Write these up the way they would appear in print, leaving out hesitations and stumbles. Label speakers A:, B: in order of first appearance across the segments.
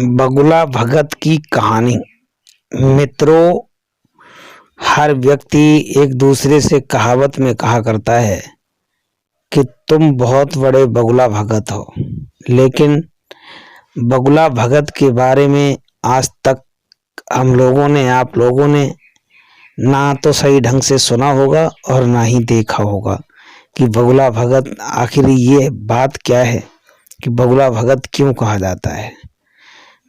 A: बगुला भगत की कहानी। मित्रों, हर व्यक्ति एक दूसरे से कहावत में कहा करता है कि तुम बहुत बड़े बगुला भगत हो, लेकिन बगुला भगत के बारे में आज तक हम लोगों ने, आप लोगों ने ना तो सही ढंग से सुना होगा और ना ही देखा होगा कि बगुला भगत आखिर ये बात क्या है कि बगुला भगत क्यों कहा जाता है।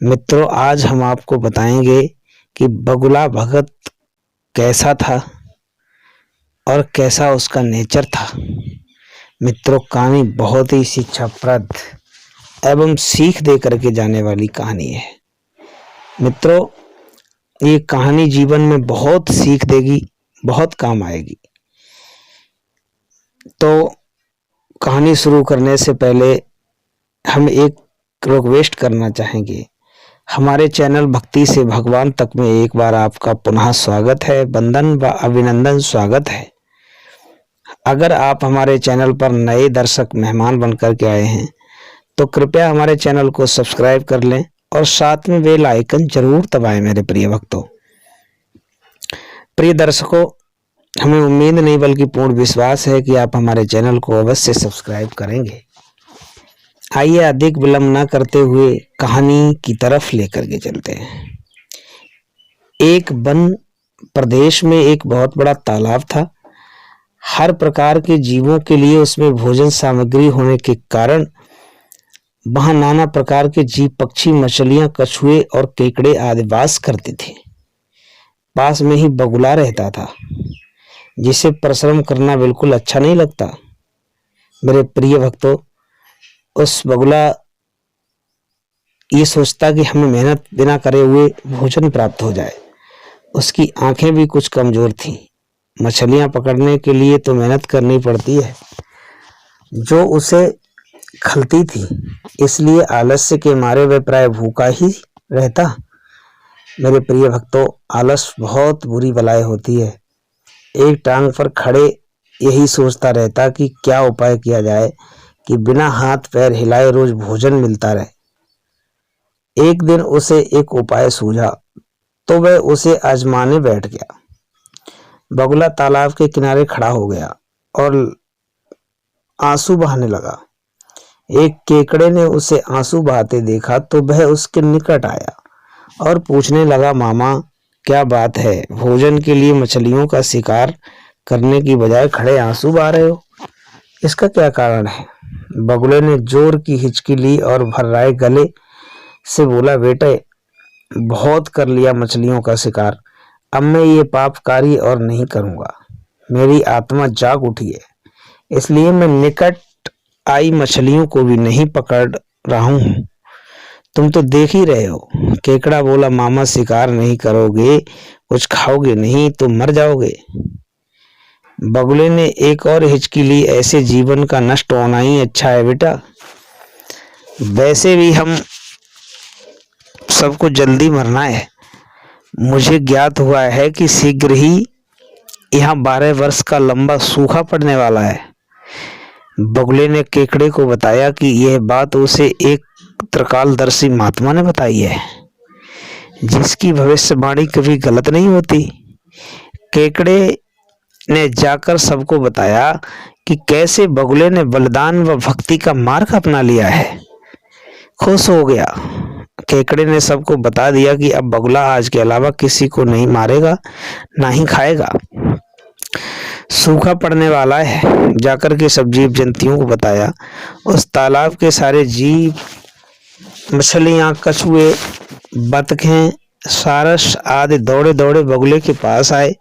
A: मित्रों, आज हम आपको बताएंगे कि बगुला भगत कैसा था और कैसा उसका नेचर था। मित्रों, कहानी बहुत ही शिक्षाप्रद एवं सीख दे करके जाने वाली कहानी है। मित्रों, ये कहानी जीवन में बहुत सीख देगी, बहुत काम आएगी। तो कहानी शुरू करने से पहले हम एक रिक्वेस्ट करना चाहेंगे। हमारे चैनल भक्ति से भगवान तक में एक बार आपका पुनः स्वागत है, वंदन व अभिनंदन स्वागत है। अगर आप हमारे चैनल पर नए दर्शक मेहमान बनकर के आए हैं तो कृपया हमारे चैनल को सब्सक्राइब कर लें और साथ में बेल आइकन जरूर दबाएं। मेरे प्रिय भक्तों, प्रिय दर्शकों, हमें उम्मीद नहीं बल्कि पूर्ण विश्वास है कि आप हमारे चैनल को अवश्य सब्सक्राइब करेंगे। आइए अधिक विलंब न करते हुए कहानी की तरफ लेकर के चलते हैं। एक वन प्रदेश में एक बहुत बड़ा तालाब था। हर प्रकार के जीवों के लिए उसमें भोजन सामग्री होने के कारण वहां नाना प्रकार के जीव, पक्षी, मछलियां, कछुए और केकड़े आदि वास करते थे। पास में ही बगुला रहता था, जिसे परिश्रम करना बिल्कुल अच्छा नहीं लगता। मेरे प्रिय भक्तों, उस बगुला ये सोचता कि हमें मेहनत बिना करे हुए भोजन प्राप्त हो जाए। उसकी आंखें भी कुछ कमजोर थीं। मछलियां पकड़ने के लिए तो मेहनत करनी पड़ती है जो उसे खलती थी, इसलिए आलस्य के मारे वह प्राय भूखा ही रहता। मेरे प्रिय भक्तों, आलस बहुत बुरी बलाएं होती है। एक टांग पर खड़े यही सोचता रहता कि क्या उपाय किया जाए कि बिना हाथ पैर हिलाए रोज भोजन मिलता रहे। एक दिन उसे एक उपाय सूझा तो वह उसे आजमाने बैठ गया। बगुला तालाब के किनारे खड़ा हो गया और आंसू बहाने लगा। एक केकड़े ने उसे आंसू बहाते देखा तो वह उसके निकट आया और पूछने लगा, मामा, क्या बात है? भोजन के लिए मछलियों का शिकार करने की बजाय खड़े आंसू बहा रहे हो, इसका क्या कारण है? बगुले ने जोर की हिचकी ली और भर्राए गले से बोला, बेटे, बहुत कर लिया मछलियों का शिकार, अब मैं ये पाप कार्य और नहीं करूंगा। मेरी आत्मा जाग उठी है, इसलिए मैं निकट आई मछलियों को भी नहीं पकड़ रहा हूं। तुम तो देख ही रहे हो। केकड़ा बोला, मामा, शिकार नहीं करोगे, कुछ खाओगे नहीं तो मर जाओगे। बगुले ने एक और हिचकी ली, ऐसे जीवन का नष्ट होना ही अच्छा है बेटा। वैसे भी हम सबको जल्दी मरना है। मुझे ज्ञात हुआ है कि शीघ्र ही यहाँ 12 वर्ष का लंबा सूखा पड़ने वाला है। बगुले ने केकड़े को बताया कि यह बात उसे एक त्रिकालदर्शी महात्मा ने बताई है, जिसकी भविष्यवाणी कभी गलत नहीं होती। केकड़े ने जाकर सबको बताया कि कैसे बगुले ने बलिदान व भक्ति का मार्ग अपना लिया है। खुश हो गया। केकड़े ने सबको बता दिया कि अब बगुला आज के अलावा किसी को नहीं मारेगा, ना ही खाएगा। सूखा पड़ने वाला है। जाकर के सब जीव जंतुओं को बताया। उस तालाब के सारे जीव, मछलियां, कछुए, बतखें, सारस आदि दौड़े दौड़े बगुले के पास आए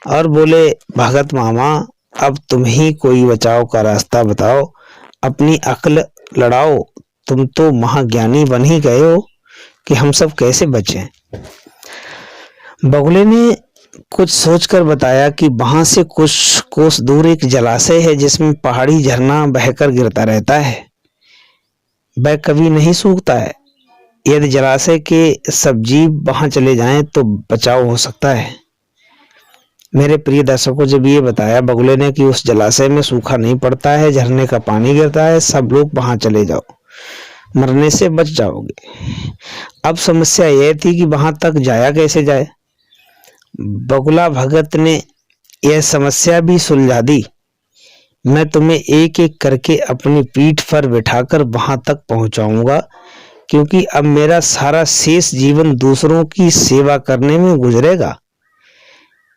A: और बोले, भगत मामा, अब तुम ही कोई बचाव का रास्ता बताओ, अपनी अक्ल लड़ाओ। तुम तो महाज्ञानी बन ही गए हो कि हम सब कैसे बचें। बगुले ने कुछ सोचकर बताया कि वहां से कुछ कोस दूर एक जलाशय है, जिसमें पहाड़ी झरना बहकर गिरता रहता है। वह कभी नहीं सूखता है। यदि जलाशय के सब जीव वहां चले जाएं तो बचाव हो सकता है। मेरे प्रिय दर्शकों, जब ये बताया बगुले ने कि उस जलाशय में सूखा नहीं पड़ता है, झरने का पानी गिरता है, सब लोग वहां चले जाओ। मरने से बच जाओगे। अब समस्या यह थी कि वहां तक जाया कैसे जाए। बगुला भगत ने यह समस्या भी सुलझा दी। मैं तुम्हें एक एक करके अपनी पीठ पर बिठाकर वहां तक पहुंचाऊंगा, क्योंकि अब मेरा सारा शेष जीवन दूसरों की सेवा करने में गुजरेगा।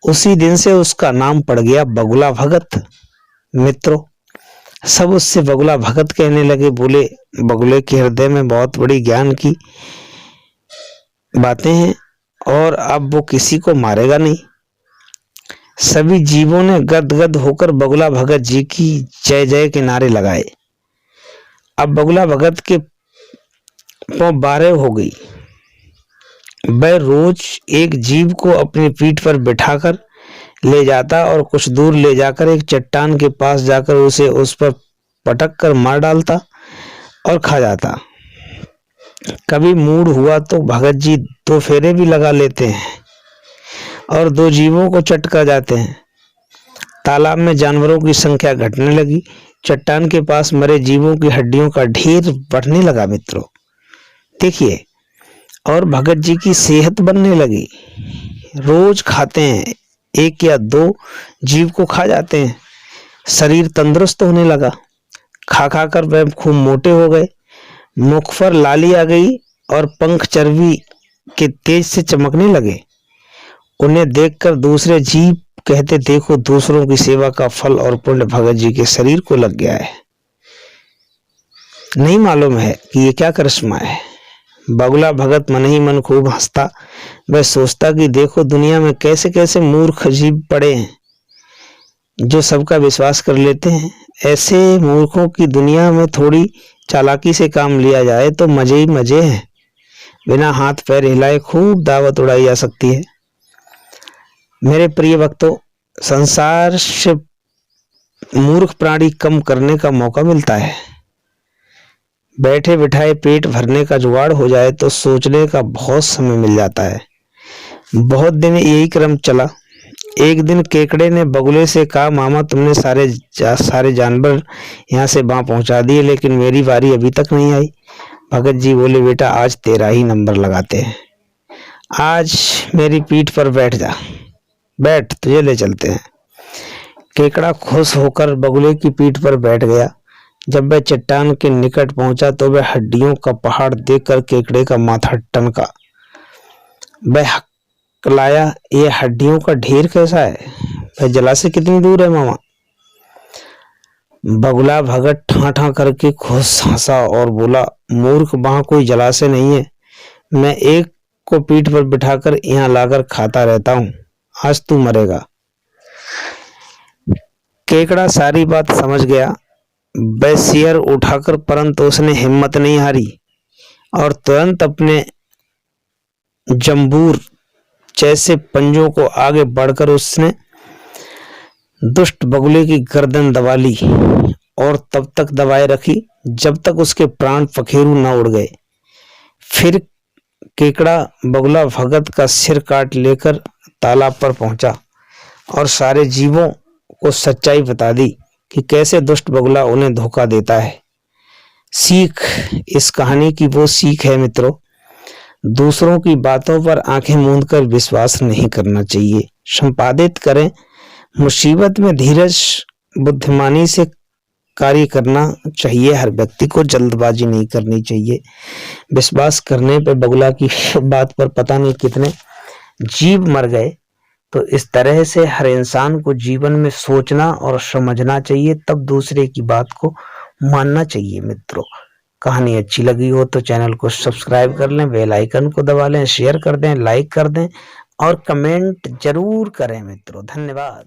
A: उसी दिन से उसका नाम पड़ गया बगुला भगत। मित्रों, सब उससे बगुला भगत कहने लगे। बोले, बगुले के हृदय में बहुत बड़ी ज्ञान की बातें हैं और अब वो किसी को मारेगा नहीं। सभी जीवों ने गदगद होकर बगुला भगत जी की जय जय के नारे लगाए। अब बगुला भगत के 12 हो गई। वह रोज एक जीव को अपनी पीठ पर बिठाकर ले जाता और कुछ दूर ले जाकर एक चट्टान के पास जाकर उसे उस पर पटक कर मार डालता और खा जाता। कभी मूड हुआ तो भगत जी 2 फेरे भी लगा लेते हैं और 2 जीवों को चट कर जाते हैं। तालाब में जानवरों की संख्या घटने लगी। चट्टान के पास मरे जीवों की हड्डियों का ढेर बढ़ने लगा। मित्रों देखिए, और भगत जी की सेहत बनने लगी। रोज खाते हैं, 1 या 2 जीव को खा जाते हैं। शरीर तंदुरुस्त होने लगा। खा खा कर वह खूब मोटे हो गए। मुख पर लाली आ गई और पंख चर्बी के तेज से चमकने लगे। उन्हें देखकर दूसरे जीव कहते, देखो दूसरों की सेवा का फल और पुण्य भगत जी के शरीर को लग गया है। नहीं मालूम है कि ये क्या करिश्मा है। बगुला भगत मन ही मन खूब हंसता। वह सोचता कि देखो दुनिया में कैसे कैसे मूर्ख जीव पड़े हैं जो सबका विश्वास कर लेते हैं। ऐसे मूर्खों की दुनिया में थोड़ी चालाकी से काम लिया जाए तो मजे ही मजे हैं। बिना हाथ पैर हिलाए खूब दावत उड़ाई जा सकती है। मेरे प्रिय भक्तों, संसार से मूर्ख प्राणी कम करने का मौका मिलता है। बैठे बिठाए पेट भरने का जुगाड़ हो जाए तो सोचने का बहुत समय मिल जाता है। बहुत दिन यही क्रम चला। एक दिन केकड़े ने बगुले से कहा, मामा तुमने सारे जानवर यहाँ से वहां पहुंचा दिए, लेकिन मेरी बारी अभी तक नहीं आई। भगत जी बोले, बेटा आज तेरा ही नंबर लगाते हैं। आज मेरी पीठ पर बैठ जा, बैठ तुझे ले चलते हैं। केकड़ा खुश होकर बगुले की पीठ पर बैठ गया। जब वह चट्टान के निकट पहुंचा तो वह हड्डियों का पहाड़ देखकर केकड़े का माथा टनका। वह हकलाया, ये हड्डियों का ढेर कैसा है? वह जला से कितनी दूर है मामा? बगुला भगत ठा ठा करके खुश हंसा और बोला, मूर्ख वहां कोई जलाशय नहीं है। मैं एक को पीठ पर बिठाकर यहाँ लाकर खाता रहता हूँ। आज तू मरेगा। केकड़ा सारी बात समझ गया। वह सिर उठाकर, परंतु उसने हिम्मत नहीं हारी और तुरंत अपने जंबूर जैसे पंजों को आगे बढ़कर उसने दुष्ट बगुले की गर्दन दबा ली और तब तक दबाए रखी जब तक उसके प्राण पखेरु न उड़ गए। फिर केकड़ा बगुला भगत का सिर काट लेकर तालाब पर पहुंचा और सारे जीवों को सच्चाई बता दी कि कैसे दुष्ट बगुला उन्हें धोखा देता है। सीख इस कहानी की वो सीख है मित्रों, दूसरों की बातों पर आंखें मूंद कर विश्वास नहीं करना चाहिए। संपादित करें, मुसीबत में धीरज बुद्धिमानी से कार्य करना चाहिए। हर व्यक्ति को जल्दबाजी नहीं करनी चाहिए। विश्वास करने पे बगुला की बात पर पता नहीं कितने जीव मर गए। तो इस तरह से हर इंसान को जीवन में सोचना और समझना चाहिए, तब दूसरे की बात को मानना चाहिए। मित्रों, कहानी अच्छी लगी हो तो चैनल को सब्सक्राइब कर लें, बेल आइकन को दबा लें, शेयर कर दें, लाइक कर दें और कमेंट जरूर करें। मित्रों धन्यवाद।